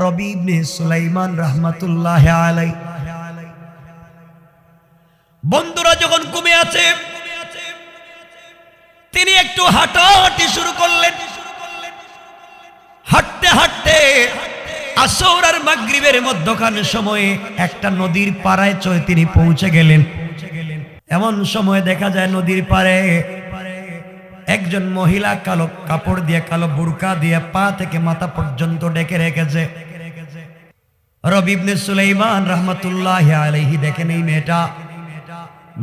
রবি ইবনে সুলাইমান রাহমাতুল্লাহ আলাইহি। বন্ধুরা যখন ঘুমে আছে তিনি একটু হাঁটাহাঁটি শুরু করলেন। হাঁটতে হাঁটতে আসর আর মাগরিবের মধ্যখান সময়ে একটা নদীর পাড়ায় তিনি পৌঁছে গেলেন। এমন সময় দেখা যায় নদীর পাড়ে একজন মহিলা কালো কাপড় দিয়ে, কালো বুরকা দিয়ে পা থেকে মাথা পর্যন্ত ঢেকে রেখেছে। রবি ইবনে সুলাইমান রাহমাতুল্লাহ আলাইহি দেখেন এই মেয়েটা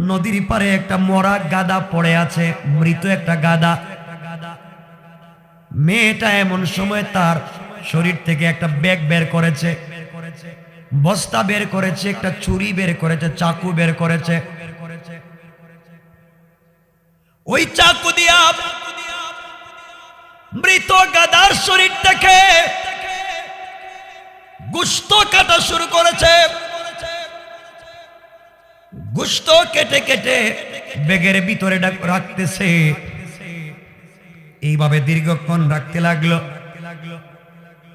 নদীর পাড়ে একটা মরা গাদা পড়ে আছে, মৃত একটা গাদা। মেয়েটা এমন সময় তার শরীর থেকে একটা ব্যাগ বের করেছে, বস্তা বের করেছে, একটা ছুরি বের করেছে, চাকু বের করেছে। ওই চাকু দিয়া মৃত গাদার শরীর থেকে গোশত কাটা শুরু করেছে। গোশত কেটে কেটে ব্যাগের ভিতরে রাখতেছে। এইভাবে দীর্ঘক্ষণ রাখতে লাগলো।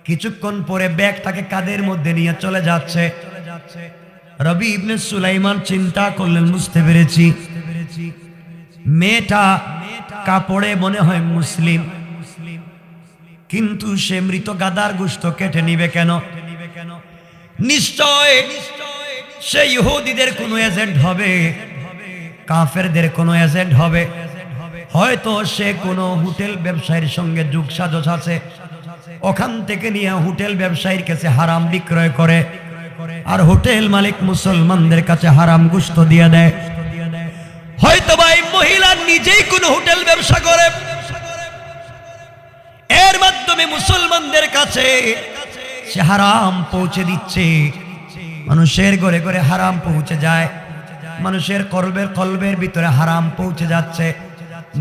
কিছুক্ষণ পরে ব্যাগটাকে কাঁধের মধ্যে নিয়ে চলে যাচ্ছে। রবি ইবনে সুলাইমান চিন্তা করলেন, বুঝতে পেরেছি মেয়েটা কাপড়ে মনে হয় মুসলিম, কিন্তু সে মৃত গাদার গোশত কেটে নিবে কেন? নিশ্চয় সে ইহুদিদের কোনো এজেন্ট হবে, কাফেরদের কোনো এজেন্ট হবে। হয়তো সে কোনো হোটেল ব্যবসায়ীর সঙ্গে যোগ সাজস আছে, ওখান থেকে নিয়ে হোটেল ব্যবসায়ীর কাছে হারাম বিক্রয় করে, আর হোটেল মালিক মুসলমানদের কাছে হারাম গোশত দিয়ে দেয়। হয়তো ভাই মহিলা নিজেই কোনো হোটেল ব্যবসা করে, এর মাধ্যমে মুসলমানদের কাছে সে হারাম পৌঁছে দিচ্ছে। মানুষের ঘরে ঘরে হারাম পৌঁছে যায়, মানুষের কলবের ভিতরে হারাম পৌঁছে যাচ্ছে।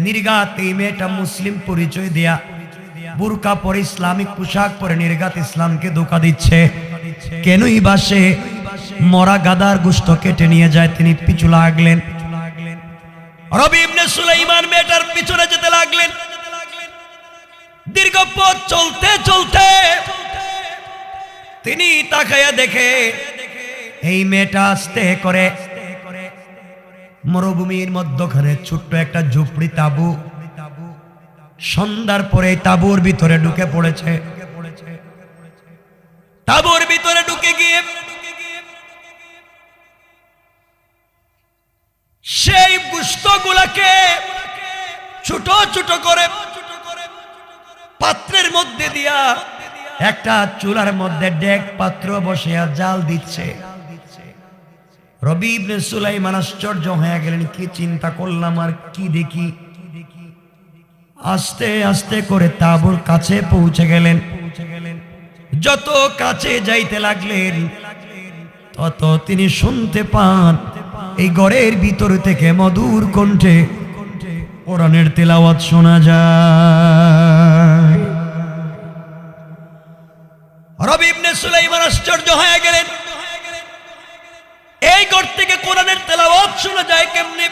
নির্ঘাত এই মেয়েটা মুসলিম পরিচয় দেয়া, বুরকা পরে ইসলামিক পোশাক পরে নির্ঘাত ইসলামকে ধোঁকা দিচ্ছে। কেনই বা সে মরা গাদার গোশত কেটে নিয়ে যায়? তিনি পিছু লাগলেন। রবি ইবনে সুলাইমান মেয়েটার পিছনে যেতে লাগলেন। দীর্ঘ পথ চলতে চলতে তিনি তাকায়া দেখে এই মেয়েটা আস্তে করে মরুভূমির মধ্যখানে ছোট্ট একটা ঝুপড়ি তাবু, সন্ধ্যার পরে তাবুর ভিতরে ঢুকে পড়েছে। তাবুর ভিতরে ঢুকে গিয়ে সেই গোশতগুলোকে ছোট ছোট করে পাত্রের মধ্যে দিয়া একটা চুলার মধ্যে ডেক পাত্র বসিয়া জাল দিচ্ছে। রবি ইবনে সুলাইমান আশ্চর্য হয়ে গেলেন, কি চিন্তা করলাম আর কি দেখি। আস্তে আস্তে করে তাঁবুর কাছে পৌঁছে গেলেন। যত কাছে যাইতে লাগলেন তত তিনি শুনতে পান এই ঘরের ভিতর থেকে মধুর কণ্ঠে কোরআনের তেলাওয়াত শোনা যায়। রবি ইবনে সুলাইমান আশ্চর্য হয়ে গেলেন, এই ঘর থেকে কোরআনের তেলাওয়াত শোনা যায় কেমনে?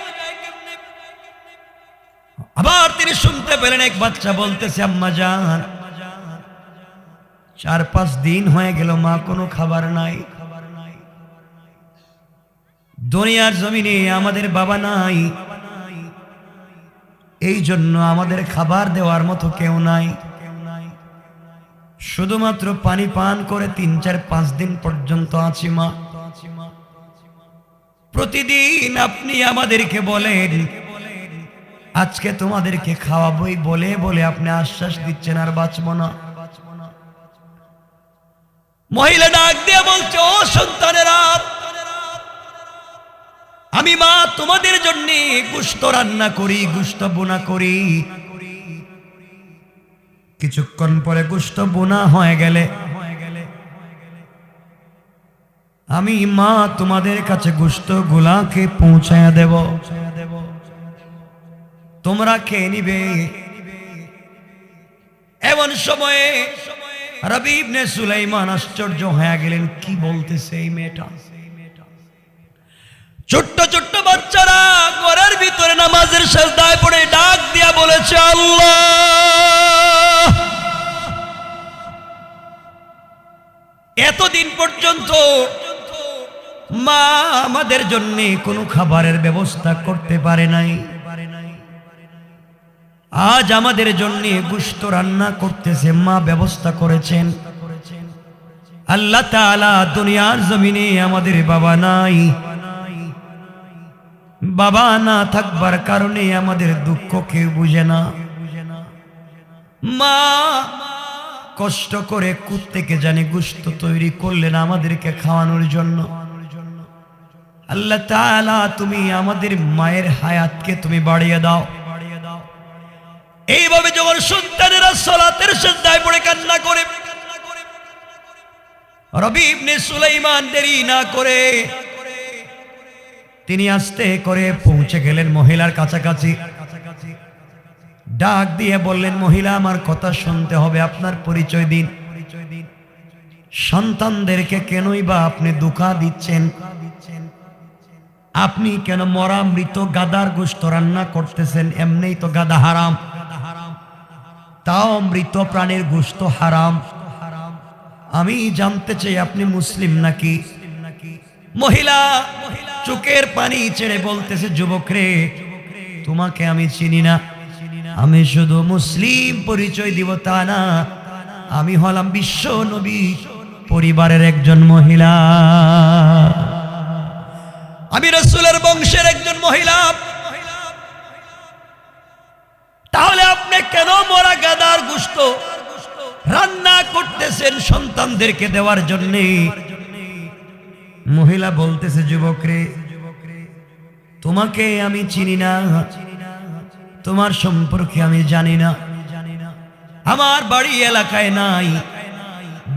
আবার তিনি শুনতে পেলেন এক বাচ্চা বলতেছে, আম্মা জান 4-5 দিন হয়ে গেল মা কোনো খাবার নাই, দুনিয়ার জমিনে আমাদের বাবা নাই, এই জন্য আমাদের খাবার দেওয়ার মতো কেউ নাই, শুধুমাত্র পানি পান করে 3-4-5 দিন পর্যন্ত আছি মা। প্রতিদিন আপনি আমাদেরকে বলেন আজকে তোমাদেরকে খাওয়াবই, বলে বলে আপনি আশ্বাস দিচ্ছেন আর বাঁচবো না। মহিলা ডাক দিয়ে বলছে, ও সন্তানেরা, আমি মা তোমাদের জন্য গোশত রান্না করি, গোশত বোনা করি। কিছুক্ষণ পরে গোশত বোনা হয়ে গেলে আমি মা তোমাদের কাছে গোশত গুলাকে পৌঁছায়া দেব, তোমরা খেয়ে নিবে। এমন সময়ে রবি ইবনে সুলাইমান আশ্চর্য হয়ে গেলেন, কি বলতেছে এই মেয়েটা? ছোট্ট ছোট্ট বাচ্চারা ঘরের ভিতরে নামাজের সিজদায় পড়ে ডাক দিয়া বলেছে, আল্লাহ এতদিন পর্যন্ত মা আমাদের জন্য কোনো খাবারের ব্যবস্থা করতে পারে নাই। আজ আমাদের জন্য গোশত রান্না করতেছে, মা ব্যবস্থা করেছেন। আল্লাহ তাআলা দুনিয়ার জমিনে আমাদের বাবা নাই, বাবা না থাকবার কারণে আমাদের দুঃখ কেউ বুঝে না। মা কষ্ট করে কুত থেকে জানি গোশত তৈরি করলেন আমাদেরকে খাওয়ানোর জন্য। আল্লাহ তাআলা তুমি আমাদের মায়ের হায়াতকে তুমি বাড়িয়ে দাও। এইভাবে যখন সন্তানেরা সালাতের সিজদায় পড়ে কান্না করে, রবি ইবনে সুলাইমান দেরি না করে তিনি আস্তে করে পৌঁছে গেলেন মহিলার কাছাকাছি। ডাক দিয়ে বললেন, মহিলা আমার কথা শুনতে হবে, আপনার পরিচয় দিন। সন্তানদেরকে কেনই বা আপনি ধোঁকা দিচ্ছেন? আপনি কেন মরা মৃত গাদার গোশত রান্না করতেছেন? এমনিই তো গাদা হারাম, তাও মৃত প্রাণীর গোশত হারাম। আমি জানতে চাই আপনি মুসলিম নাকি? মহিলা চোখের পানি ছেড়ে বলতেছে, যুবক রে, তোমাকে আমি চিনি না, আমি শুধু মুসলিম পরিচয় দিব তা না, আমি হলাম বিশ্ব নবী পরিবারের একজন মহিলা, আমি রাসূলের বংশের একজন মহিলা। তাহলে আপনি কেন মরা গাদার গোশত রান্না করতেছেন সন্তানদেরকে দেওয়ার জন্য? মহিলা বলতেছে, যুবক রে, তোমাকে আমি চিনি না, তোমার সম্পর্কে আমি জানি না, আমার বাড়ি এলাকায় নাই,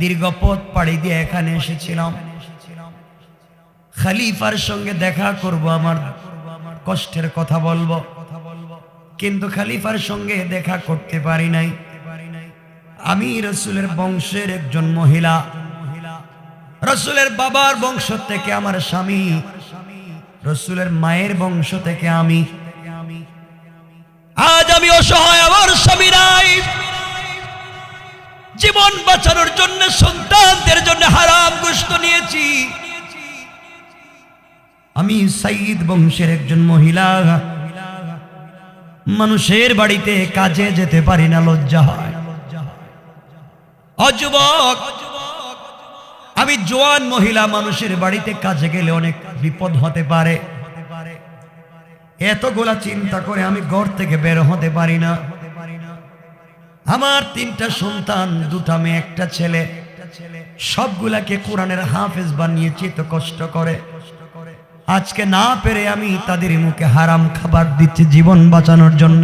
দীর্ঘ পথ পাড়ি দিয়ে এখানে এসেছিলাম, খলিফার সঙ্গে দেখা করব, আমার কষ্টের কথা বলবো, কিন্তু খলিফার সঙ্গে দেখা করতে পারি নাই। আমি রাসূলের বংশের একজন মহিলা, রাসূলের বাবার বংশ থেকে আমার স্বামী, রাসূলের মায়ের বংশ থেকে আমি। আজ আমি অসহায়, আমার স্বামী নাই, জীবন বাঁচানোর জন্য সন্তানদের জন্য হারাম গোশত নিয়েছি। আমি সাইয়্যিদ বংশের একজন মহিলা, মানুষের বাড়িতে কাজে যেতে পারি না, লজ্জা হয়। যুবক, আমি জোয়ান মহিলা, মানুষের বাড়িতে কাজে গেলে অনেক বিপদ হতে পারে, এতগুলা চিন্তা করে আমি ঘর থেকে বের হতে পারি না। আমার 3টা সন্তান, 2টা মেয়ে, 1টা ছেলে, সবগুলাকে কোরআনের হাফেজ বানিয়েছি তো কষ্ট করে। আজকে না পেরে আমি তাদের মুখে হারাম খাবার দিচ্ছি জীবন বাঁচানোর জন্য।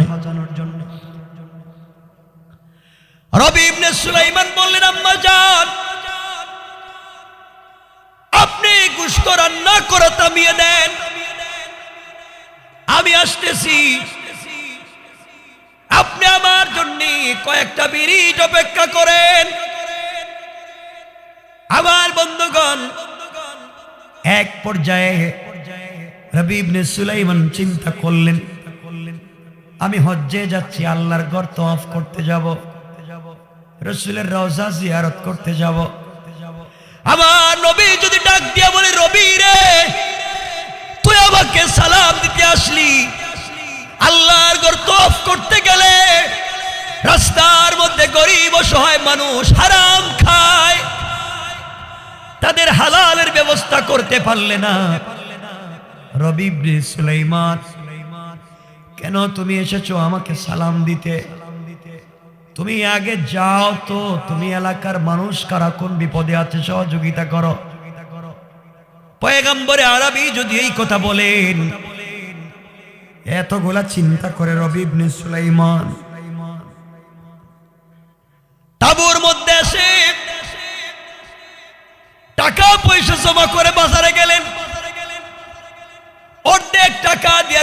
রবি ইবনে সুলাইমান বললেন, আম্মা জান, আপনি গোশত রান্না করে থামিয়ে দেন, আমি আসতেছি। আপনি আমার জন্য কয়েকটা মিনিট অপেক্ষা করেন। আমার বন্ধুগণ, এক পর্যায়ে রবি ইবনে সুলাইমান চিন্তা করলেন, আমি হজ্জে যাচ্ছি, আল্লাহর ঘর তওয়াফ করতে যাব, রাসূলের রওজা জিয়ারত করতে যাব। আমার নবী যদি ডাক দিয়া বলে, রবি রে, তুই আমাকে সালাম দিতে আসলি, আল্লাহর ঘর তওয়াফ করতে গেলে রাস্তার মধ্যে গরিব অসহায় মানুষ হারাম খায়, তাদের হালালের ব্যবস্থা করতে পারলে না। রবি ইবনে সুলাইমান, কেন তুমি এসেছো আমাকে সালাম দিতে? তুমি আগে যাও তো, তুমি এলাকার মানুষ কারা কোন বিপদে আছে সহযোগিতা করো। পয়গম্বরে আরবি যদি এই কথা বলেন, এতগুলা চিন্তা করে রবি ইবনে সুলাইমান তাবুর মধ্যে এসে টাকা পয়সা জমা করে বাজারে গেলেন, অর্ধেক টাকা দিয়ে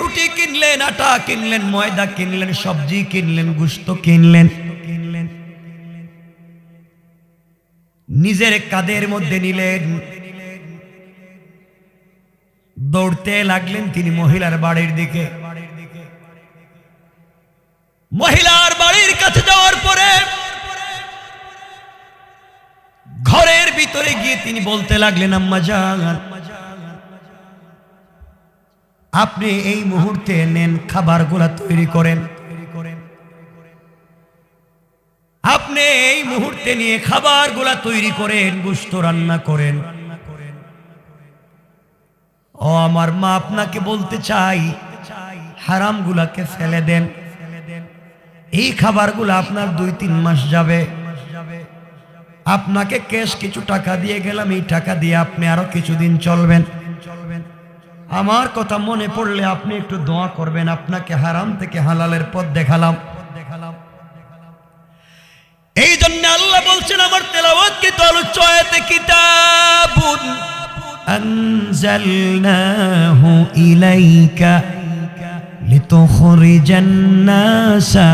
রুটি কিনলেন, আটা কিনলেন, ময়দা কিনলেন, সবজি কিনলেন, গোশত কিনলেন, নিজের কাঁধের মধ্যে নিলেন, দৌড়তে লাগলেন তিনি মহিলার বাড়ির দিকে। মহিলার বাড়ির কাছে যাওয়ার পরে ভিতরে গিয়ে তিনি বলতে লাগলেন, আম্মা জান, আপনি এই মুহূর্তে নেন, খাবারগুলা তৈরি করেন। আপনি এই মুহূর্তে নিয়ে খাবারগুলা তৈরি করেন, গোশত রান্না করেন। ও আমার মা, আপনাকে বলতে চাই, হারামগুলাকে ফেলে দেন। এই খাবারগুলো আপনার 2-3 মাস যাবে। আপনাকে ক্যাশ কিছু টাকা দিয়ে গেলাম, এই টাকা দিয়ে আপনি আরো কিছুদিন চলবেন। আমার কথা মনে পড়লে আপনি একটু দোয়া করবেন, আপনাকে হারাম থেকে হালালের পথ দেখালাম। এই জন্য আল্লাহ বলছেন আমার তেলাওয়াতকৃত আলোচ্য আয়াতে, কিতাবুন আনজালনাহু ইলাইকা লিতুখরিজান নাসা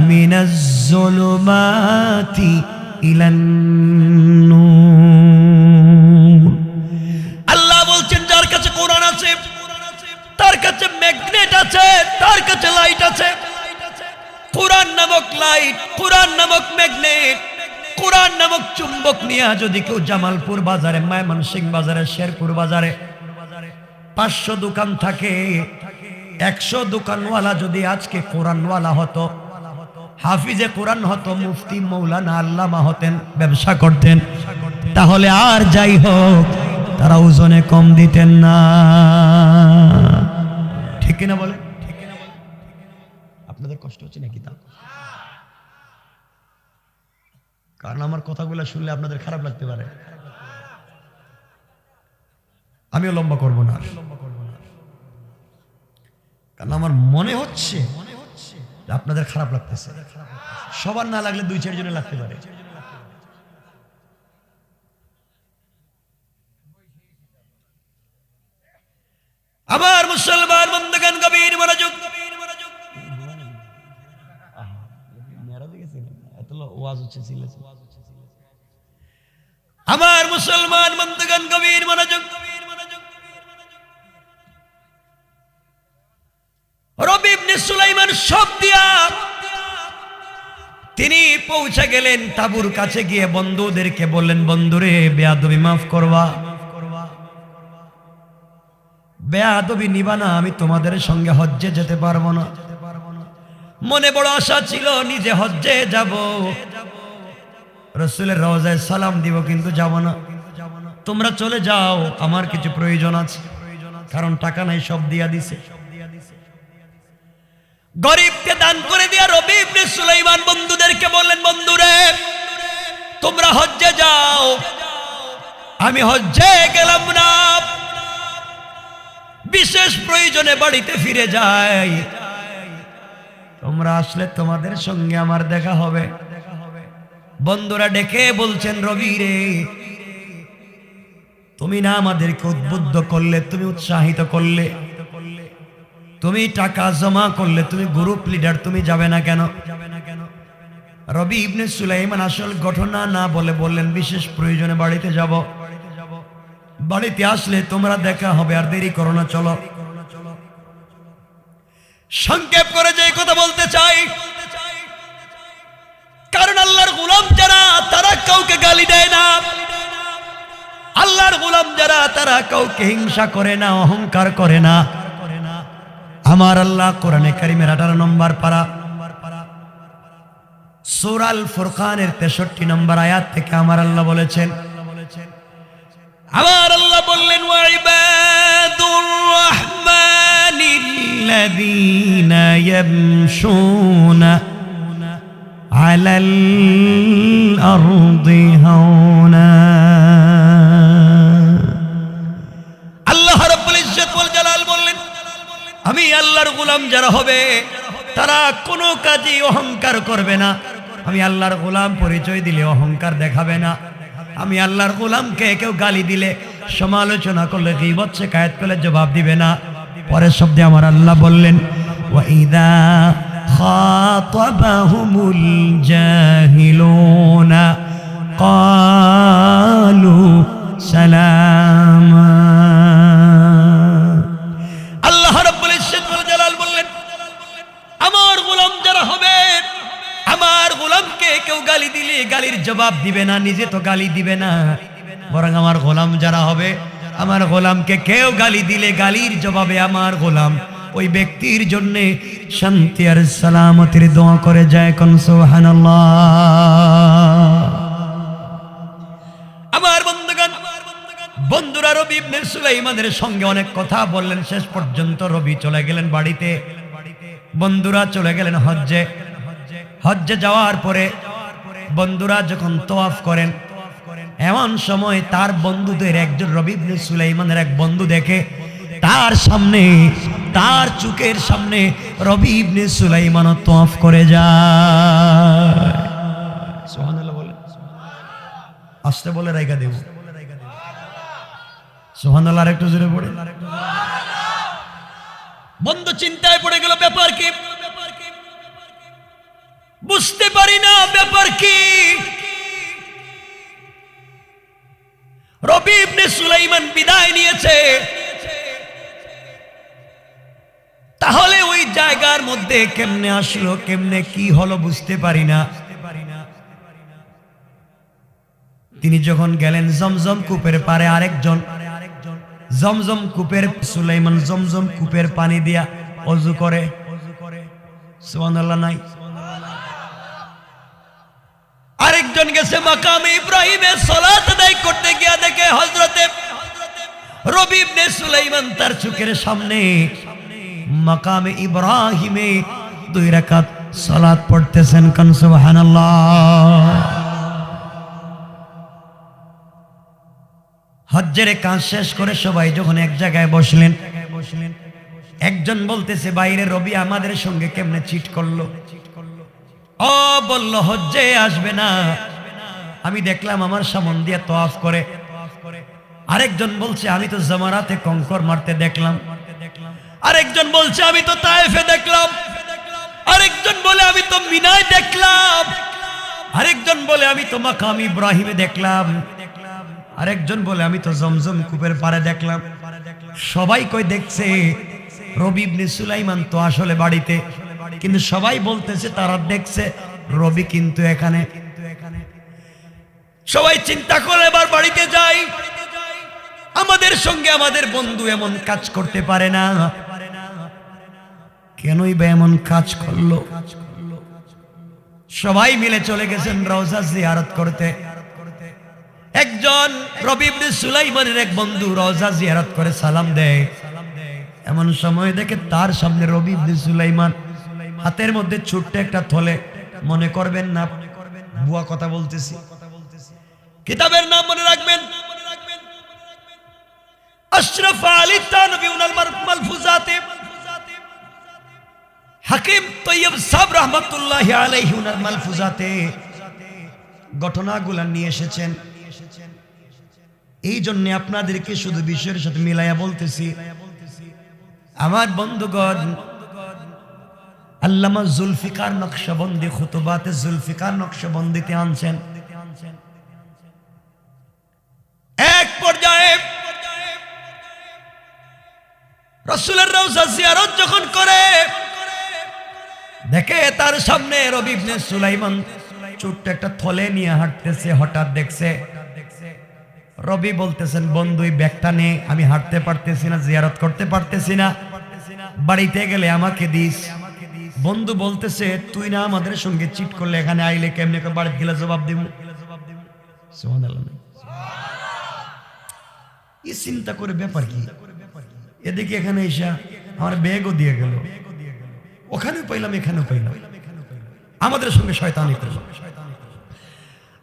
মিনাজ যুলুমাতি ইলান নূর। আল্লাহ বলছেন যার কাছে কোরআন আছে, তার কাছে ম্যাগনেট আছে, তার কাছে লাইট আছে। কোরআন নামক লাইট, কোরআন নামক ম্যাগনেট, কোরআন নামক চুম্বক নিয়ে যদি কেউ জামালপুর বাজারে, ময়মনসিংহ বাজারে, শেরপুর বাজারে 500 দোকান থাকে, 100 দোকানওয়ালা যদি আজকে কোরআনওয়ালা হতো, হাফিজে কোরআন হতো, মুফতি মৌলানা আল্লামা হতেন, ব্যবসা করতেন, তাহলে আর যাই হোক তারা ওজনে কম দিতেন না। ঠিক কিনা বলে? আপনাদের কষ্ট হচ্ছে নাকি? তা কারণ আমার কথাগুলো শুনলে আপনাদের খারাপ লাগতে পারে। আমিও লম্বা করব না, কারণ আমার মনে হচ্ছে আপনাদের খারাপ লাগতেছে। সবার না লাগলে 2-4 জনের লাগতে পারে। আমার মুসলমান বন্ধুগণ, গভীর মনোযোগ। আমার মুসলমান বন্ধুগণ, গভীর মনোযোগ। রবি ইবনে সুলাইমান সব দিয়া তিনি পৌঁছে গেলেন তাবুর কাছে, গিয়ে বন্ধুদেরকে বললেন, বন্ধুরে, বেয়াদবি মাফ করবা, বেয়াদবি নিবা না, আমি তোমাদের সঙ্গে হজ্জে যেতে পারবো না। মনে বড় আশা ছিল নিজে হজ্জে যাব, রাসূলের রওজায় সালাম দিব, কিন্তু যাব না। তোমরা চলে যাও, আমার কিছু প্রয়োজন আছে, কারণ টাকা নাই, সব দিয়া দিছে। গরিবকে দান করে দিয়া রবি ইবনে সুলাইমান বন্ধুদেরকে বললেন, বন্ধুরে, তোমরা হজ্জে যাও, আমি হজ্জে গেলাম না, বিশেষ প্রয়োজনে বাড়িতে ফিরে যাই, তোমরা আসলে তোমাদের সঙ্গে আমার দেখা হবে। বন্ধুরা ডেকে বলছেন, রবি রে, তুমি না আমাদেরকে উদ্বুদ্ধ করলে, তুমি উৎসাহিত করলে, তুমি টাকা জমা করলে, তুমি গ্রুপ লিডার, তুমি যাবে না কেন? রবি ইবনে সুলাইমান আসল ঘটনা না বলে বললেন, বিশেষ প্রয়োজনে বাড়িতে যাব, বাড়িতে আসলে তোমরা দেখা হবে, আর দেরি করো না, চলো। সংক্ষেপ করে যে কথা বলতে চাই, কারণ আল্লাহর গোলাম যারা, তারা কাউকে গালি দেয় না। আল্লাহর গোলাম যারা, তারা কাউকে হিংসা করে না, অহংকার করে না। আমার আল্লাহ কোরআনে কারিমের 18 নম্বর পারা, সূরা আল ফুরকানের 63 নম্বর আয়াত থেকে আমার আল্লাহ বলেছেন, আমার আল্লাহ বললেন, ওয়া ইবাদুর রাহমানিল্লাযীনা ইয়ামশুনা আলাল আরদি হাওনা। আল্লাহ রাব্বুল ইজ্জত ওয়াল জালাল বললেন, আমি আল্লাহর গোলাম যারা হবে, তারা কোনো কাজে অহংকার করবে না। আমি আল্লাহর গোলাম পরিচয় দিলে অহংকার দেখাবে না। আমি আল্লাহর গোলামকে কেউ গালি দিলে, সমালোচনা করলে, গীবত শিকায়েত করলে জবাব দিবে না। পরের শব্দে আমার আল্লাহ বললেন, ওয়া ইযা খাতাবাহুমুল জাহিলুনা ক্বালু সালামা। আল্লাহ রাব্বুল ইজ্জত ওয়াল জালাল বললেন, আমার গোলাম যারা হবে, আমার গোলামকে কেউ গালি দিলে গালির জবাব দিবে না, নিজে তো গালি দিবে না, বরং আমার গোলাম যারা হবে, আমার গোলামকে কেউ গালি দিলে গালির জবাবে আমার গোলাম ওই ব্যক্তির জন্য শান্তি আর সালামতের দোয়া করে যায়। কোন সুবহানাল্লাহ। আমার বন্ধুগণ, বন্ধুরা রবি ইবনে সুলাইমানের সঙ্গে অনেক কথা বললেন, শেষ পর্যন্ত রবি চলে গেলেন বাড়িতে, বন্ধুরা চলে গেলেন হজ্জে। হজ্জে যাওয়ার পরে বন্ধুরা যখন তওয়াফ করেন, এমন সময় তার বন্ধুদের একজন রবি ইবনে সুলাইমানের এক বন্ধু দেখে তার সামনে, তার চোখের সামনে রবি ইবনে সুলাইমান তওয়াফ করে যায়। সুবহানাল্লাহ বলে, আস্তে বলে রাইখা দেব। সুবহানাল্লাহ আর একটু জোরে পড়ে। বন্ধু চিন্তায় পড়ে গেল, ব্যাপার কি বুঝতে পারি না, ব্যাপার কি। রবি ইবনে সুলাইমান বিদায় নিয়েছে, তাহলে ওই জায়গার মধ্যে কেমনে আসলো, কেমনে কি হলো বুঝতে পারি না। তিনি যখন গেলেন জমজম কূপের পারে, আরেকজন জমজম কূপের, সুলাইমান জমজম কূপের পানি দিয়া ওযু করে। সুবহানাল্লাহ নাই। আরেকজন গেছে মাকামে ইব্রাহিমে সালাত আদায় করতে গিয়া দেখে হযরতে রবি ইবনে সুলাইমান তার চোখের সামনে মাকামে ইব্রাহিমে 2 রাকাত সালাত পড়তেছেন। কোন সুবহানাল্লাহ। হজ্জের কাজ শেষ করে সবাই যখন এক জায়গায় বসলেন, একজন বলতেছে, বাইরে রবি আমাদের সঙ্গে কেমনে চিট করলো। ও বলল হজ্জে আসবে না, আমি দেখলাম আমার সামন দিয়ে তওয়াফ করে। আরেকজন বলছে আমি তো জামারাতে কঙ্কর মারতে দেখলাম। আরেকজন বলছে আমি তো তায়েফে দেখলাম। আরেকজন বলে আমি তো মিনায় দেখলাম। আরেকজন বলে আমি তো মাকাম ইব্রাহিমে দেখলাম। আরেকজন বলে আমি তো জমজম কূপের পাড়ে দেখলাম। সবাই কই দেখছে রবি ইবনে সুলাইমান তো আসলে বাড়িতে, কিন্তু সবাই বলতেছে তারা দেখছে রবি কিন্তু এখানে। সবাই চিন্তা করে এবার বাড়িতে যাই, আমাদের সঙ্গে আমাদের বন্ধু এমন কাজ করতে পারে না, কেনই বা এমন কাজ করলো। সবাই মিলে চলে গেছেন রওজা জিয়ারত করতে। একজন রবি ইবনে সুলাইমানের এক বন্ধু রওজা জিয়ারত করে সালাম দেয়, এমন সময় দেখে তার সামনে রবি ইবনে সুলাইমান, হাতের মধ্যে ছোট্ট একটা থলে। মনে করবেন না বুয়া কথা বলতেছি, কিতাবের নাম মনে রাখবেন, আশরাফ আলী তানবীউল মালফুজাতে হাকিম তৈয়ব সাহেব রাহমাতুল্লাহি আলাইহি উনার মালফুজাতে ঘটনাগুলো নিয়ে এসেছেন। এই জন্য আপনাদেরকে শুধু বিষয়ের সাথে মিলাইয়া বলতেছি। আমার বন্ধুগণ, আল্লামা জুলফিকার নকশবন্দি খুতুবাতে জুলফিকার নকশবন্দিতে আনছেন, এক পর্যায়ে রাসূলের রওজা জিয়ারত যখন করে দেখে তার সামনে রবি ইবনে সুলাইমান ছোট্ট একটা থলে নিয়ে হাঁটতেছে। হঠাৎ দেখছে রবি বলতেছেন, বন্ধু এই ব্যাগটা নে, আমি হাঁটতে পারতেছি না, জিয়ারত করতে পারতেছি না, বাড়িতে গেলে আমাকে দিস। বন্ধু বলতেছে, তুই না আমাদের সঙ্গে চিট করলে, এখানে আইলে কেমনে বাড়িতে গেলে জবাব দিব। সুবহানাল্লাহ। এই চিন্তা করে ব্যাপার কি, এদিকে এখানে এসে আমার ব্যাগও দিয়ে গেল, ওখানেও পাইলাম এখানেও পাইলাম, আমাদের সঙ্গে শয়তানি করলো।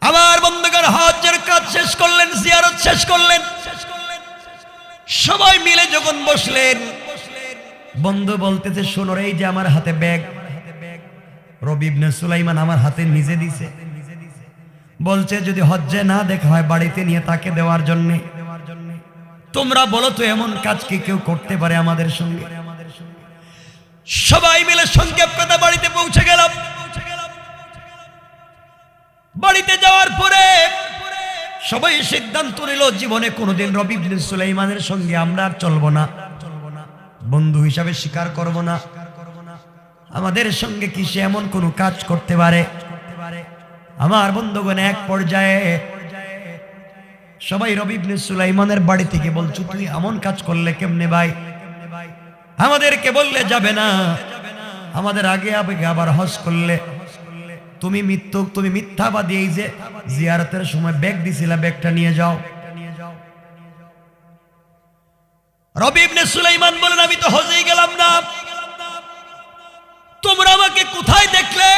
আমার বন্ধুগণ, হজ্জের কাজ শেষ করলেন, জিয়ারত শেষ করলেন, সবাই মিলে যখন বসলেন, বন্ধু বলতেছে, শোনো এই যে আমার হাতে ব্যাগ, রবি ইবনে সুলাইমান আমার হাতে নিজে দিছে, বলছে যদি হজ্জে না দেখা হয় বাড়িতে নিয়ে তাকে দেওয়ার জন্য। তোমরা বলো তো এমন কাজ কি কেউ করতে পারে আমাদের সঙ্গে? সবাই মিলে সংক্ষেপ কথা বাড়িতে পৌঁছে গেলাম। বাড়িতে যাওয়ার পরে সবাই সিদ্ধান্ত নিল জীবনে কোনোদিন রবি ইবনে সুলাইমানের সঙ্গে আমরা আর চলবো না, বন্ধু হিসাবে স্বীকার করব না। আমাদের সঙ্গে কি সে এমন কোনো কাজ করতে পারে? আমার বন্ধুগণ, এক পর্যায়ে সবাই রবি ইবনে সুলাইমানের বাড়ি থেকে বলছো, তুই এমন কাজ করলে কেমনে ভাই? আমাদেরকে বললে যাবে না, আমাদের আগে আবার হজ করলে তুমি মিথ্যাবাদী, এই যে জিয়ারতের সময় ব্যাগ দিছিলা, ব্যাগটা নিয়ে যাও। রবি ইবনে সুলাইমান বলেন, আমি তো হজেই গেলাম না, তোমরা আমাকে কোথায় দেখলে?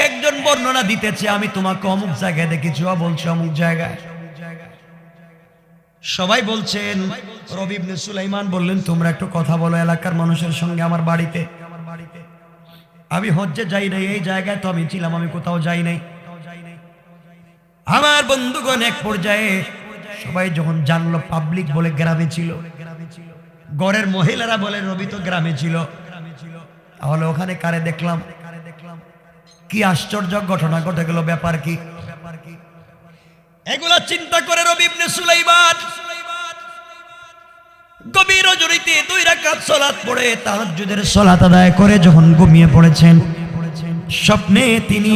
একজন বর্ণনা দিতেছে, আমি তোমাকে অমুক জায়গায় দেখেছি, বলছে অমুক জায়গায়। সবাই বলছেন, রবি ইবনে সুলাইমান বললেন, তোমরা একটু কথা বলো এলাকার মানুষের সঙ্গে আমার বাড়িতে। আমি হজ্জে যাই নাই, এই জায়গায় তো আমি ছিলাম, আমি কোথাও যাই নাই। আমার বন্ধুগণ, এক পর্যায়ে সবাই যখন জানলো, পাবলিক বলে গ্রামে ছিল, গড়ের মহিলারা বলে রবি তো গ্রামে ছিল, তাহলে ওখানে কারে দেখলাম? কি আশ্চর্য ঘটনা ঘটে গেল, ব্যাপার কি? এগুলা চিন্তা করে রবি ইবনে সুলাইমান গভীর রজনীতে 2 রাকাত সালাত পড়ে তাহাজ্জুদের সালাত আদায় করে যখন ঘুমিয়ে পড়েছেন, স্বপ্নে তিনি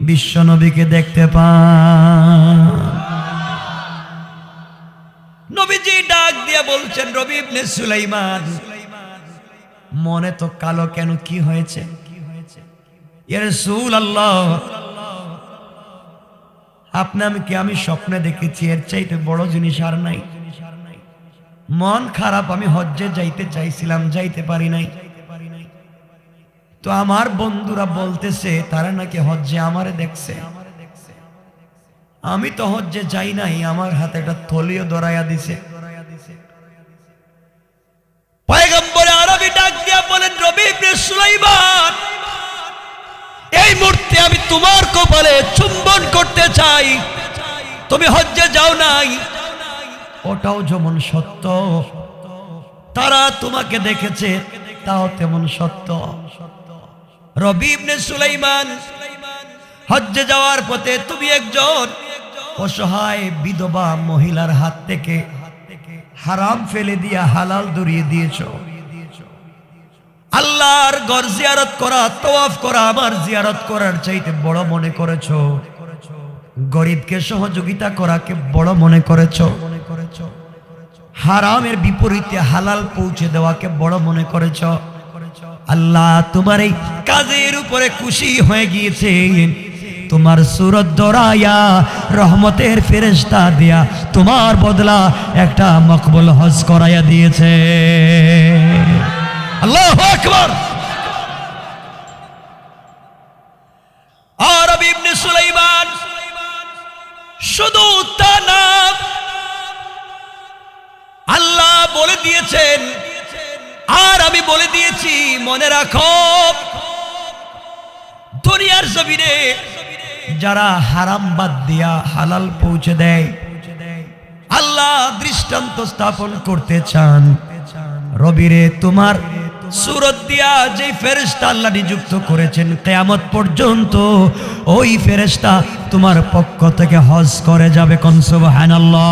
বিশ্ব নবীকে দেখতে পান। নবীজি ডাক দিয়ে বলছেন, রবি ইবনে সুলাইমান, মনে তো কালো কেন, কি হয়েছে? ইয়া রাসূলুল্লাহ, আপনাকে আমি স্বপ্নে দেখেছি, এর চাইতে বড় জিনিস আর নাই। মন খারাপ, আমি হজ্জে যাইতে চাইছিলাম, যাইতে পারি নাই। তো আমার বন্ধুরা বলতেছে তারা নাকি হজ্জে আমারে দেখছে। আমি তো হজ্জে যাই নাই, আমার হাতে একটা থলিও ধরাইয়া দিছে। পয়গম্বর আরবি ডাক দিয়া বলেন, রবি ইবনে সুলাইমান, এই মুহূর্তে আমি তোমার কপালে চুম্বন করতে চাই। তুমি হজ্জে যাও নাই, ওটাও যেমন সত্য, তারা তোমাকে দেখেছে তাও তেমন সত্য। রবি ইবনে সুলাইমান, হজ্জে যাওয়ার পথে তুমি একজন অসহায় বিধবা মহিলার হাত থেকে হারাম ফেলে দিয়া হালাল ধরিয়ে দিয়েছো। আল্লাহর ঘর জিয়ারত করা, তওয়াফ করা আমার জিয়ারত করার চাইতে বড় মনে করেছো। গরিবকে সহযোগিতা করাকে বড় মনে করেছো। হারামের বিপরীতে হালাল পৌঁছে দেওয়াকে বড় মনে করেছো। আল্লাহ তোমার এই কাজের উপরে খুশি হয়ে গিয়েছে, তোমার সূরত দরায়া রহমতের ফেরেশতা দিয়া তোমার বদলা একটা মকবুল হজ করাইয়া দিয়েছে। আল্লাহু আকবার। আর রবি ইবনে সুলাইমান শুধু তা না, আল্লাহ বলে দিয়েছেন আর আমি বলে দিয়েছি, মনে রাখো, দুনিয়ার জমিনে যারা হারাম বাদ দিয়া হালাল পৌঁছে দেয়, আল্লাহ দৃষ্টান্ত স্থাপন করতে চান। রবিরে তোমার সূরত দিয়া যে ফেরেশতা আল্লাহ নিযুক্ত করেছেন, কিয়ামত পর্যন্ত ওই ফেরেশতা তোমার পক্ষ থেকে হজ করে যাবে। কোন সুবহানাল্লাহ।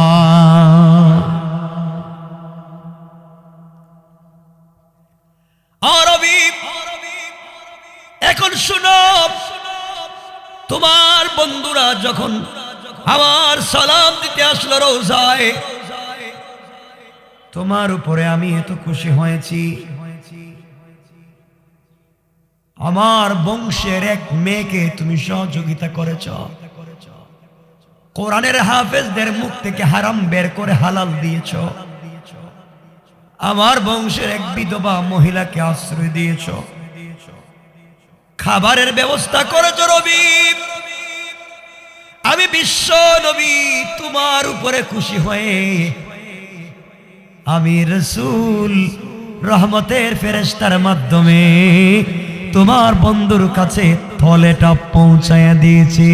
আরবি, এখন শুনো, তোমার বন্ধুরা যখন আমার সালাম দিতে আসলো রওজায়, তোমার উপরে আমি এত খুশি হয়েছি। আমার বংশের এক মেয়েকে তুমি সহযোগিতা করেছ, কোরআনের হাফেজদের মুখ থেকে হারাম বের করে হালাল দিয়েছ, আমার বংশের এক বিধবা মহিলাকে আশ্রয় দিয়েছ, খাবারের ব্যবস্থা করেছ। রবি, আমি বিশ্ব নবী তোমার উপরে খুশি হয়ে আমি রাসূল রহমতের ফেরেশতার মাধ্যমে তোমার বন্ধুর কাছে থলেটা পৌঁছায়া দিয়েছি।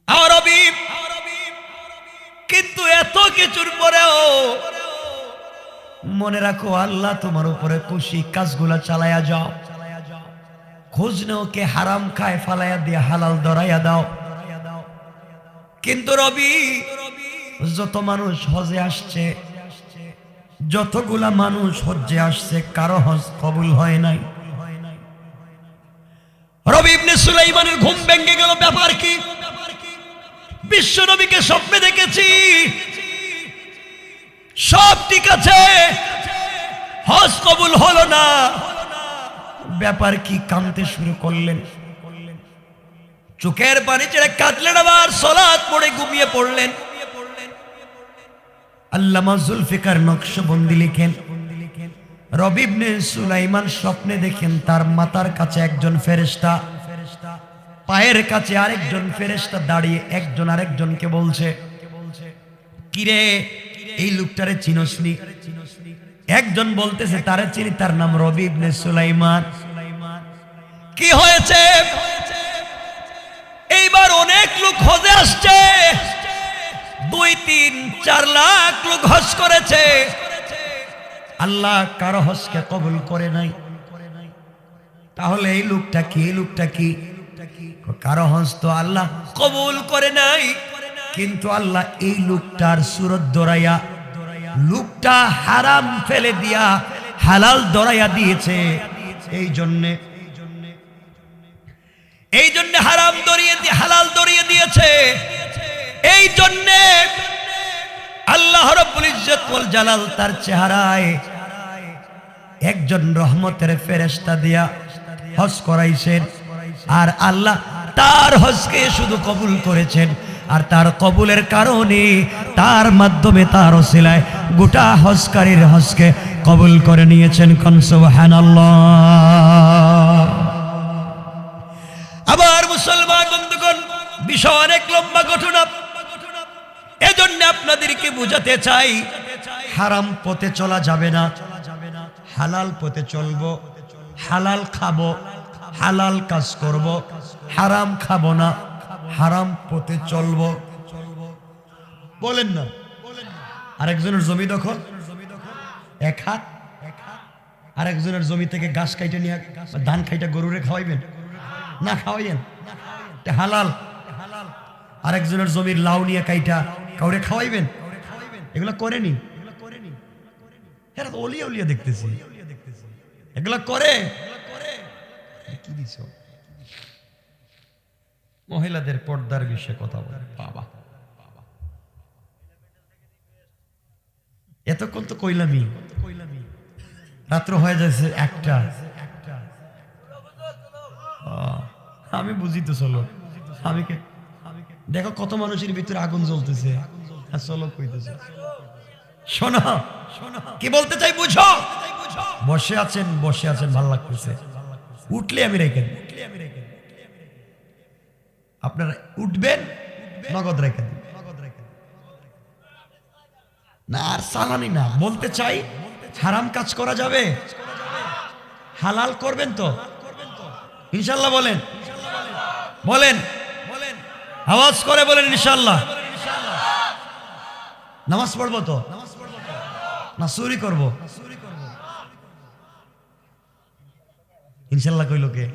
আরবি, কিন্তু এত কিছুর পরেও মনে রাখো, আল্লাহ তোমার উপরে খুশি, কাজগুলা চালায়া যাও। খোঁজ নেও কে হারাম খায়, ফালাইয়া দিয়ে হালাল ধরাইয়া দাও। কিন্তু রবি, যত মানুষ হজে আসছে, যতগুলা মানুষ হজ্জে আসছে কারো হজ কবুল হয় নাই। রবি ইবনে সুলাইমানের ঘুম ভেঙে গেল, ব্যাপার কি? বিশ্ব নবীকে স্বপ্নে দেখেছি, সব ঠিক আছে, হজ কবুল হলো না, ব্যাপার কি? কাঁদতে শুরু করলেন, চোখের পানি ছেড়ে কাঁদলেন, আবার সালাত পড়ে ঘুমিয়ে পড়লেন। আল্লামা জুলফিকার নকশবন্দি লিখেন, রবি ইবনে সুলাইমান স্বপ্নে দেখেন তার মাথার কাছে একজন ফেরেশতা, পায়ের কাছে আরেকজন ফেরেশতা দাঁড়িয়ে একজন আরেকজনকে বলছে, কিরে এই লোকটারে চিনসনি? একজন বলতেছে তারে চিনি, তার নাম রবি ইবনে সুলাইমান। কি হয়েছে? এইবার অনেক লোক হজে আসছে, 2-3-4 লাখ লোক হজ করেছে, আল্লাহ কারো হজকে কবুল করে নাই। তাহলে এই লোকটা কি? এই লোকটা কি? কারো হজ তো আল্লাহ কবুল করে নাই, কিন্তু আল্লাহ এই লোকটার সুরত দরাইয়া, লোকটা হারাম ফেলে দিয়া হালাল দরাইয়া দিয়েছে। এই জন্যে হারাম দরিয়ে দিয়ে হালাল দরিয়ে দিয়েছে। এই জন্যে আল্লাহ রাব্বুল ইজ্জত ওয়াল জালাল তার চেহারায় একজন রহমতের ফেরেশতা দিয়া হজ করাইছেন, আর আল্লাহ তার হজকে শুধু কবুল করেছেন, আর তার কবুলের কারণে তার মাধ্যমে তার ওসিলায় গোটা হজকারীর হজকে কবুল করে নিয়েছেন। কোন সুবহানাল্লাহ। আবার মুসলমান বন্ধুগণ, বিষয় অনেক লম্বা ঘটনা, এজন্য আপনাদেরকে বোঝাতে চাই, হারাম পথে চলা যাবে না, হালাল পথে চলবো, হালাল খাবো, হালাল কাজ করব, হারাম খাবো না, হারাম পথে চলবো। বলেন না? আরেকজনের জমি দখল, এক হাত, আরেকজনের জমি থেকে ঘাস কাইটে নিয়ে ধান খাইটা গরুরে খাওয়াইবেন না? খাওয়াইয়েন, হালাল। আরেকজনের জমির লাউ নিয়ে কাইটা কাউরে খাওয়াইবেন? এগুলা করেনি? এরা তো অলিয়া উলিয়া দেখতেছি, এগুলা করে কি দিছ? মহিলাদের পর্দার বিষয়ে কথা বলে, বাবা এতক্ষণ তো কইলামই, রাত্র হয়ে যাচ্ছে 1টা। আমি বুঝি তো, চলো আমি দেখো কত মানুষের ভিতরে আগুন জ্বলতেছে, চলো কইতেছে, শোনো কি বলতে চাই বুঝো। বসে আছেন ভালো লাগতেছে, উঠলে আমি রেখে দিই, আপনারা উঠবেন নগদ রেখে দিন না, আর সালানি না। বলতে চাই, হারাম কাজ করা যাবে, হালাল করবেন তো ইনশাল্লাহ? বলেন বলেন, আওয়াজ করে বলেন ইনশাল্লাহ। নামাজ পড়বো তো না চুরি করবো? ইনশাল্লাহ কইল কে?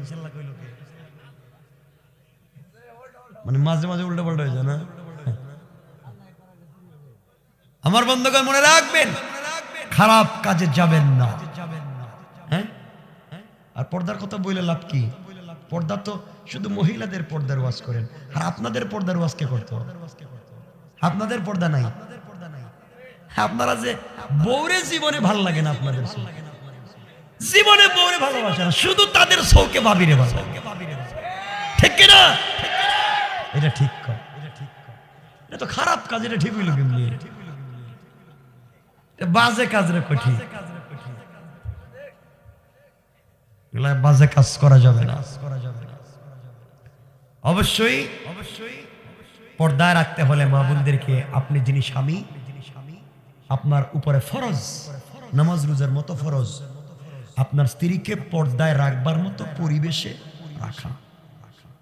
মানে মাঝে মাঝে উল্টা পাল্টা হয়ে যায় না? আমার বন্ধুগণ মনে রাখবেন, খারাপ কাজে যাবেন না। হ্যাঁ, আর পর্দার কথা বলে লাভ কি? পর্দা তো শুধু মহিলাদের পর্দার ওয়াজ করেন, আর আপনাদের পর্দার ওয়াজ কে করতে হবে? আপনাদের পর্দা নাই। আপনারা যে বউরে জীবনে ভাল লাগে না, আপনাদের জীবনে বউরে ভালোবাসে না, শুধু তাদের চৌকে ভাবিরে ভালো, ঠিক কিনা? এটা ঠিক কর, এটা তো খারাপ কাজ, এটা ঠিক হইল কেমনি? বাজে কাজ রে কঠিন, বাজে কাজ করা যাবে না। অবশ্যই পর্দায় রাখতে হলে মা বোনদেরকে, আপনি যিনি স্বামী, আপনার উপরে ফরজ, নামাজ রোজার মতো ফরজ, আপনার স্ত্রীকে পর্দায় রাখবার মতো পরিবেশে রাখা।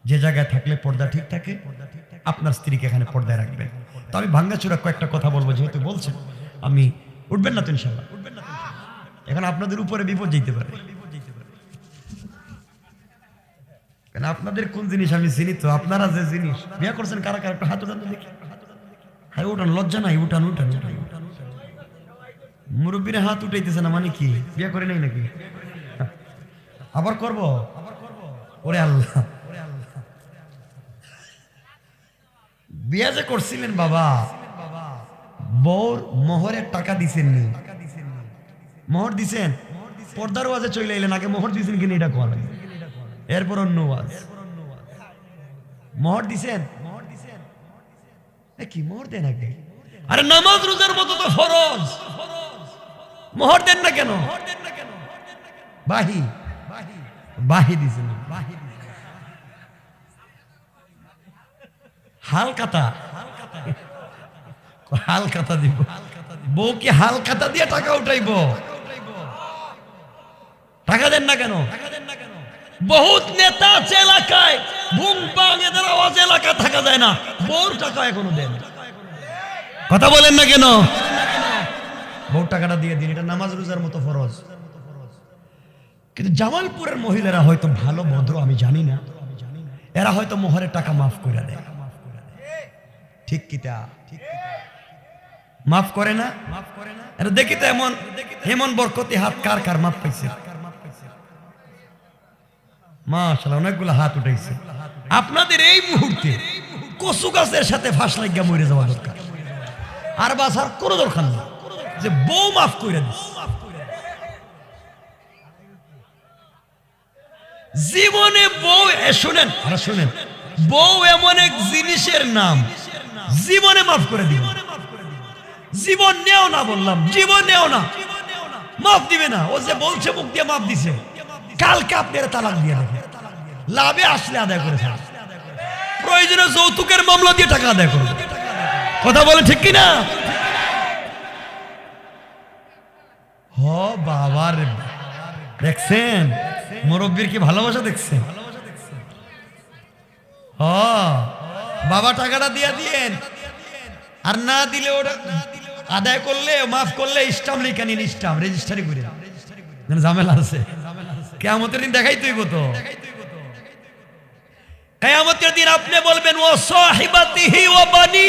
যে জায়গায় থাকলে পর্দা ঠিক থাকে, আপনার স্ত্রীকে এখানে পর্দায় রাখবেন। তো আমি ভাঙ্গাচুরা কয়েকটা কথা বলবো, যেহেতু বলছেন। আমি উঠবেন না তো ইনশাল্লাহ? এখন আপনাদের উপরে বিপদ যেতে পারে, কারণ আপনাদের কোন জিনিস আমি চিনি তো। আপনারা যে জিনিস বিয়ে করছেন, কারা কারা একটু হাত উঠান দেখি। হ্যাঁ উঠান, লজ্জা নাই, উঠান উঠান উঠান। মুরব্বীরা হাত উঠাইতেছে না মানে কি বিয়ে করে নাই নাকি আবার করব ওরে আল্লাহ বিয়ে যে করছিলেন বাবা বউর মোহরের টাকা দিছেননি মোহর দিছেন পর্দার ওয়াজে চলে এলেন আগে মোহর দিছেন কিনা এটা কোয়া লাগে এরপর অন্য ওয়াজ মোহর দিছেন কি মোহর দেন আগে আরে নামাজ রোজার মতো তো ফরজ মোহর দেন না কেন বাহি বাহি দিছেন হালকাতা হালকাতা দিব বউ কি হালকাতা দিয়ে টাকা উঠাইব টাকা দেন না কেন বহুত নেতা আছে এলাকায় বুম পাং এদের আওয়াজ এলাকা থাকা যায় না বউর টাকা এখনো দেন কথা বলেন না কেন বউর টাকাটা দিয়ে দিন এটা নামাজ রোজার মতো ফরজ কিন্তু জামালপুরের মহিলারা হয়তো ভালো ভদ্র আমি জানি না এরা হয়তো মোহরের টাকা মাফ করে দেয় ঠিক কিটা মাফ করে না এটা দেখি তো এমন এমন বরকতি হাত কার কার মাফ পাইছে মাশাআল্লাহ অনেকগুলো হাত উঠাইছে আপনাদের এই মুহূর্তে কচু গাছের সাথে ফাঁস লাগিয়া মরে যাওয়া দরকার আর বাসার কোনো দরকার নেই যে বউ মাফ করে দিস জীবনে বউ শুনেন শুনেন বউ এমন এক জিনিসের নাম জীবনে মাফ করে দিবে জীবন নেও না বললাম জীবন নেও না মাফ দিবে না ও যে বলছে মুখ দিয়ে মাফ দিছে কালকে আপনার তালাক দিয়ে দেবে লাভে আসলে আদায় করে প্রয়োজনে যৌতুকের মামলা দিয়ে টাকা আদায় করবে কথা বলে ঠিক কিনা হ বাবার দেখছেন মুরব্বীর কি ভালোবাসা দেখছেন বাবা টাকাটা দিয়ে দিয়েন আর না দিলে ওটা আদায় করলে মাফ করলে স্টাম্প লিখে নিন স্টাম্প রেজিস্ট্রি করে ঝামেলা আছে কিয়ামতের দিন দেখাই তুই তো কিয়ামতের দিন আপনি বলবেন ও সাহিবাতিহি ওয়া বানি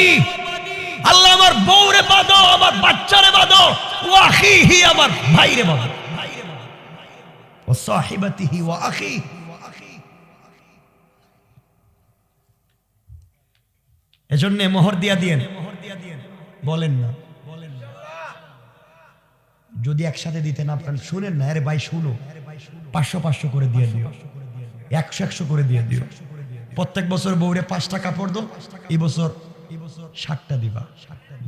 আল্লাহ আমার বউরে বাঁধো আমার বাচ্চারে বাঁধো ওয়া আখিহি আমার ভাইরে বাঁধো ও সাহিবাতিহি ওয়া আখি এজন্য মোহর দিয়া দিয়েন বলেন না যদি একসাথে দিতেন আপনার শুনেন না আরে ভাই শুনো 500 করে দিয়ে দিও 100 করে দিয়ে দিও প্রত্যেক বছর বউরে 5টা কাপড় দাও এই বছর 60টা দিবা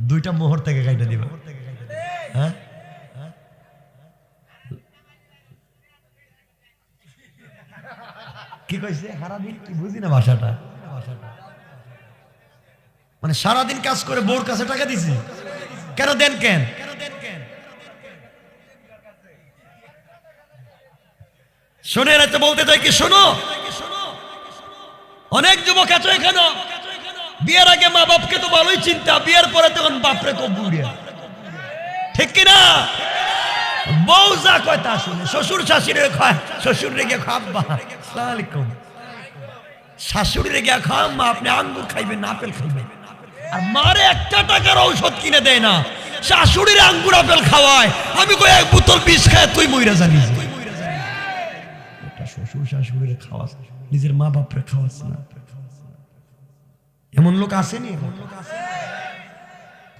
2টা মোহর থেকে কাইটা দিবা হ্যাঁ কি কইছে সারাদিন কি বুঝি না ভাষাটা মানে সারাদিন কাজ করে বউর কাছে টাকা দিছি কেন দেন কেন শুনে না তো বলতে চাই কি শোনো অনেক যুবক আছে এখানে বিয়ের আগে মা বাপকে তো ভালোই চিন্তা বিয়ের পরে তখন বাপরে তো বুড়িয়া ঠিক কিনা বউ যা কয় তা শুনে শ্বশুর শাশুড়ি খায় শ্বশুর রেগে খাব্বা আসসালামু আলাইকুম শাশুড়ি রেগে খাম্মা আপনি আঙ্গুর খাইবেন আপেল খাইবেন আর মারে 1 টাকার ঔষধ কিনে দেয় না শাশুড়ির আঙ্গুর আপেল খাওয়ায় আমি কই এক বোতল বিষ খায় তুই মইরা জানিস এটা শ্বশুর শাশুড়ির খাওয়াস নিজের মা বাপরে খাওয়াস না এমন লোক আসেনি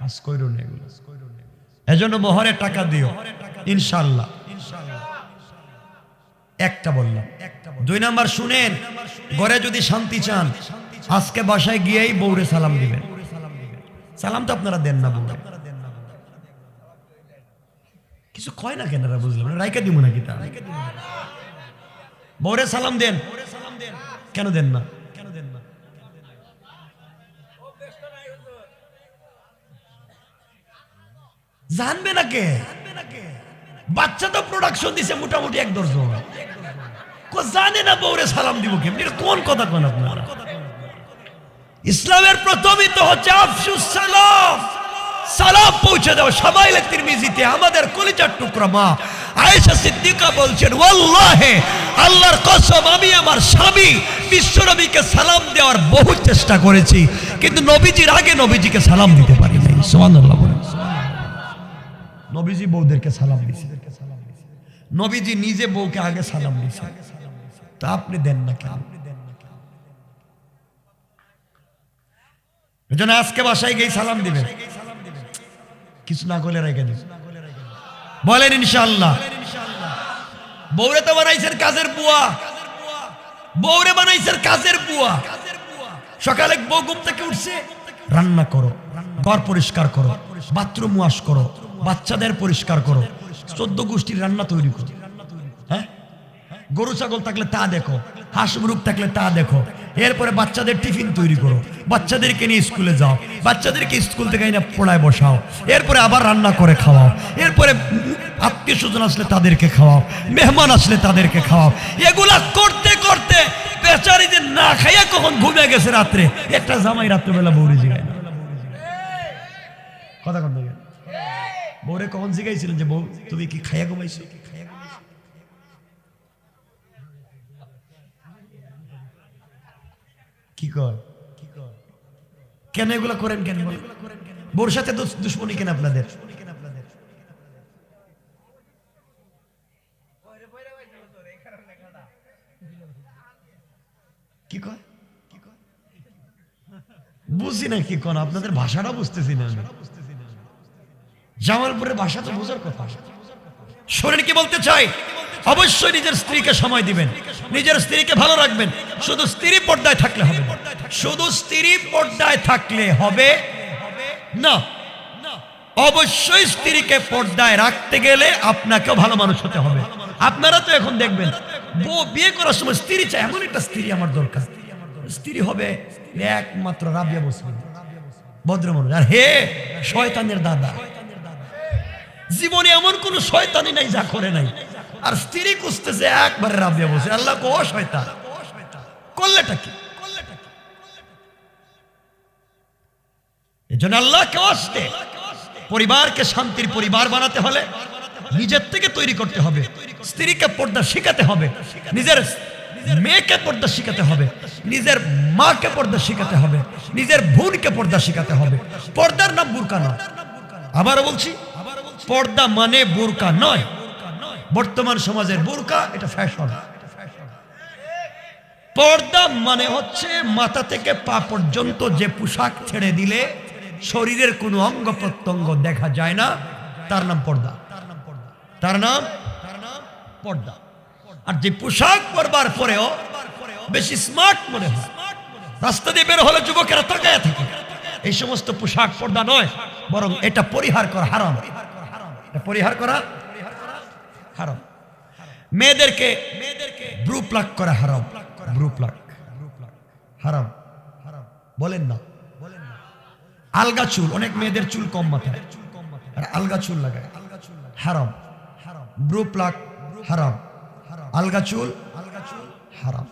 কাজ কইরো না এগুলো এজন্য মোহরের টাকা দিও ইনশাআল্লাহ একটা বললাম 2 নাম্বার শুনেন ঘরে যদি শান্তি চান আজকে বাসায় গিয়েই বউরে সালাম দিবেন সালাম তো আপনারা দেন না বউরে কিছু কয় না কেন বুঝলাম না রাইকা দিব নাকি তা বউরে সালাম দেন কেন দেন না জানবে না কে বাচ্চা তো প্রোডাকশন দিছে মোটামুটি 1 দর্জন জানে না বউরে সালাম দিব কেমনি কোন কথা কোন আপনারা ইসলামের প্রথমই তো হচ্ছে আফসুস সালাম সালাম পৌঁছে দাও শামাইলে তিরমিজিতে আমাদের কলিজার টুকরা মা আয়েশা সিদ্দিকা বলছেন ওয়াল্লাহি আল্লাহর কসম আমি আমার স্বামী বিশ্বনবীকে সালাম দেওয়ার বহু চেষ্টা করেছি কিন্তু নবীজির আগে নবীজিকে সালাম দিতে পারি নাই সুবহানাল্লাহ বলেন নবীজি বউদেরকে সালাম দিছে, নবীজি নিজে বউকে আগে সালাম দিছে, তা আপনি দেন না কেন? এজন্য আজকে বাসায় গিয়ে সালাম দিবেন, কিছু না করলে রেখে দিন, বলেন ইনশাআল্লাহ। বউরে তো বানাইছেন কাজের বুয়া, বউরে বানাইছেন কাজের বুয়া। সকালে বউ ঘুম থেকে উঠছে, রান্না করো, ঘর পরিষ্কার করো, বাথরুম ওয়াশ করো, বাচ্চাদের পরিষ্কার করো, 14 গোষ্ঠীর রান্না তৈরি করো। হ্যাঁ, গরু ছাগল থাকলে তা দেখো, হাঁস মুরগ থাকলে তা দেখো। এরপরে বাচ্চাদের টিফিন তৈরি করো, বাচ্চাদেরকে নিয়ে স্কুলে যাও, বাচ্চাদেরকে স্কুল থেকে এনে পড়ায় বসাও, এরপরে আবার রান্না করে খাওয়াও, এরপরে আত্মীয় স্বজন আসলে তাদেরকে খাওয়াও, মেহমান আসলে তাদেরকে খাওয়াও। এগুলা করতে করতে বেচারি যে না খাইয়া কখন ঘুমিয়ে গেছে রাত্রে, একটা জামাই রাত্রেবেলা বউরে জিগায় না। কথা কন দেখেন, বউরে কখন জিগাইছিলেন যে বউ তুমি কি খাইয়া ঘুমাইছো? কি কর, কেন এগুলো করেন? কেন বউর সাথে দুশ্মনী কেন আপনাদের? কি কয় বুঝি না, কি কোন আপনাদের ভাষাটা বুঝতেছি না। জামালপুরের ভাষা তো বোঝার কথা। শোনেন কি বলতে চাই, অবশ্যই নিজের স্ত্রীকে সময় দিবেন, নিজের স্ত্রীকে ভালো রাখবেন। শুধু স্ত্রী পর্দায় থাকলে হবে, শুধু স্ত্রী পর্দায় থাকলে হবে না। অবশ্যই স্ত্রীকে পর্দায় রাখতে গেলে আপনাকেও ভালো মানুষ হতে হবে। আপনারা তো এখন দেখবেন বউ বিয়ে করার সময় স্ত্রী চায়, এমন একটা স্ত্রী আমার দরকার। স্ত্রী হবে একমাত্র রাবিয়া বসবে, ভদ্র মানুষ। আর হে শয়তানের দাদা, জীবনে এমন কোন শয়তানি নাই যা করে নাই। আর স্ত্রী খুঁজতেছে একবারে রাবিয়া বসে। আল্লাহ কো শয়তান, করলেটা কি? এজন্য আল্লাহকে আসতে পরিবারকে শান্তির পরিবার বানাতে হলে নিজের থেকে তৈরি করতে হবে। স্ত্রীকে পর্দা শিখাতে হবে, নিজের মেয়েকে পর্দা শিখাতে হবে, নিজের মাকে পর্দা শিখাতে হবে, নিজের বোনকে পর্দা শিখাতে হবে। পর্দার নাম বুরকা নয়, আবারও বলছি, পর্দা মানে বুরকা নয়। বর্তমান সমাজের বুরকা এটা ফ্যাশন। পর্দা মানে হচ্ছে মাথা থেকে পা পর্যন্ত যে পোশাক ছেড়ে দিলে শরীরের কোনো অঙ্গ প্রত্যঙ্গ দেখা যায় না, তার নাম পর্দা, তার নাম পর্দা। আর যে পোশাক পরবার পরেও বেশি স্মার্ট মনে হয়, রাস্তা দিয়ে বের হলে যুবকেরা তাকায় থাকে, এই সমস্ত পোশাক পর্দা নয়, বরং এটা পরিহার করা হারাম। পরিহার করা হারাম। মেয়েদেরকে ব্রু প্লাক করা হারাম, ব্রু প্লাক হারাম, বলেন না। আলগা চুল, অনেক মেয়েদের চুল কম মাথায়, আর আলগা চুল লাগায়, হারাম। ব্রু প্লাক হারাম, আলগা চুল হারাম।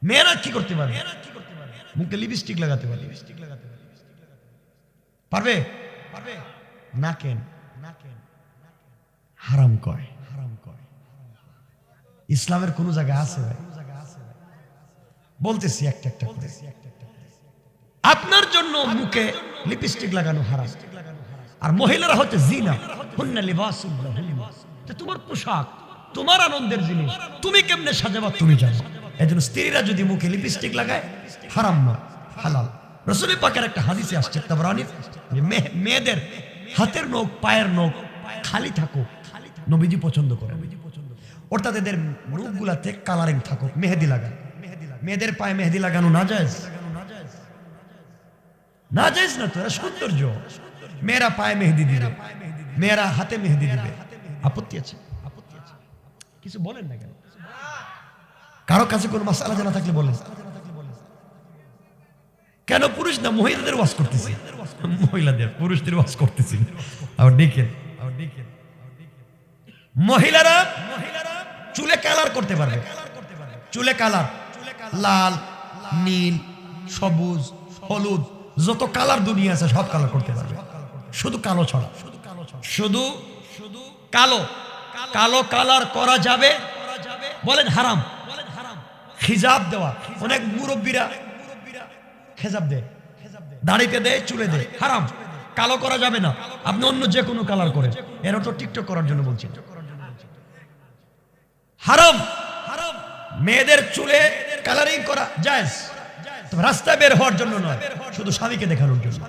মেয়েরা কি করতে পারে? মুখে লিপস্টিক লাগাতে পারে, পারবে? না কেন? হারাম কয়। ইসলামের কোন জায়গায় আছে ভাই? বলতেছি একটা একটা করে। আপনার জন্য মুখে লিপস্টিক লাগানো হারাম, আর মহিলারা হচ্ছে জিনা, হুন্না লিবাসুল লাহুম। তোমার পোশাক তোমার আনন্দের জিনিস, তুমি কেমনে সাজাবা তুমি জানো। এজন্য স্ত্রীরা যদি মুখে লিপস্টিক লাগায় হারাম না, হালাল। রাসূল পাকের একটা হাদিসে আসছে তাবরানীর, মেয়েদের হাতের নখ পায়ের নখ খালি থাকুক, নবীজি পছন্দ করেন। অর্থাৎ এদের রূপগুলাতে কালারিং থাকুক, মেহেদি লাগায়। মেয়েদের পায়ে মেহেদি লাগানো নাজায়েজ, নাজায়েজ না তো, এরা সৌন্দর্য। মেয়েরা পায়ে মেহেদি দিবে, মেয়েরা হাতে মেহেদি দিবে, আপত্তি আছে? কিছু বলেন না কেন? কারো কাছে কোনো মাসআলা জানা থাকলে বলেন। কেন পুরুষ না মহিলাদের ওয়াজ করতেছি? মহিলাদের, পুরুষদের ওয়াজ করতেছি। আবার দেখেন, মহিলারা চুলে কালার করতে পারবে, চুলে কালার, লাল, নীল, সবুজ, হলুদ, যত কালার দুনিয়া আছে সব কালার করতে পারবে, শুধু কালো ছড়া। শুধু কালো, কালো কালার করা যাবে, বলেন হারাম। খিজাব দেওয়া, অনেক মুরব্বীরা খেজাব দেয়, দাড়িতে দেয়, চুলে দেয়, হারাম। কালো করা যাবে না, আপনি অন্য যে কোনো কালার করেন, এরা তো টিকটক করার জন্য বলছেন। হারাম, মেয়েদের চুলে কালারিং করা জায়েজ, তবে রাস্তায় বের হওয়ার জন্য নয়, শুধু স্বামীকে দেখানোর জন্য।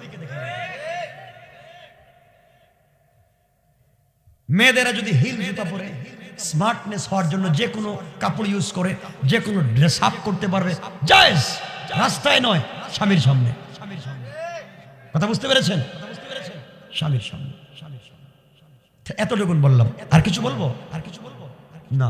মেয়েদেরা যদি হিল জুতা পরে স্মার্টনেস হওয়ার জন্য যে কোনো কাপড় ইউজ করে, যে কোনো ড্রেস আপ করতে পারবে, জায়েজ, রাস্তায় নয়, স্বামীর সামনে। কথা বুঝতে পেরেছেন? স্বামীর সামনে। এতটুকুন বললাম, আর কিছু বলবো? না।